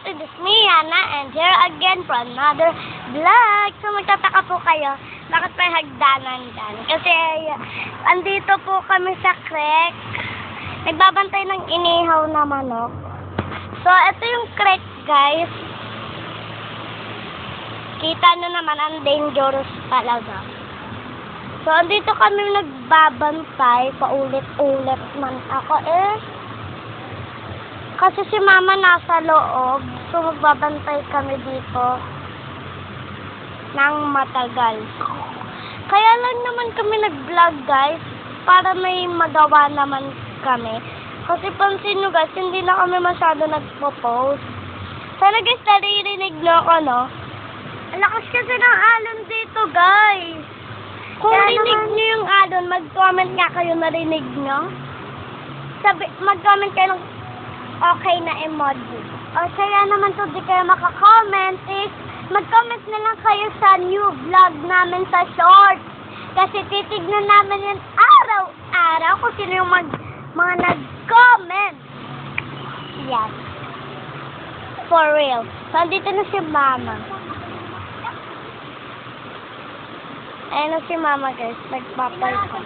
to this me, Hannah, and here again for another vlog. So magtataka po kayo, bakit may hagdanan dyan? Kasi andito po kami sa creek. Nagbabantay ng inihaw na manok. So ito yung creek, guys. Kita nyo naman, ang dangerous talaga. So andito kami nagbabantay, paulit-ulit man ako kasi si mama nasa loob, so magbabantay kami dito ng matagal. Kaya lang naman kami nag-vlog, guys, para may magawa naman kami. Kasi pansin nyo, guys, hindi na kami masyado nagpo-post. Sana, guys, naririnig nyo ako, no? Ang lakas kasi ng alon dito, guys. Kung rinig nyo yung alon, mag-comment nga kayo narinig nyo. Mag-comment kayo ng okay na emoji. O kaya naman to di kayo makakomment is mag-comment na lang kayo sa new vlog namin sa shorts. Kasi titignan namin yan araw-araw kung sino yung mga nag-comment. Yes. For real. So, dito na si mama. Ayan na si mama, guys. Nagpapay ko.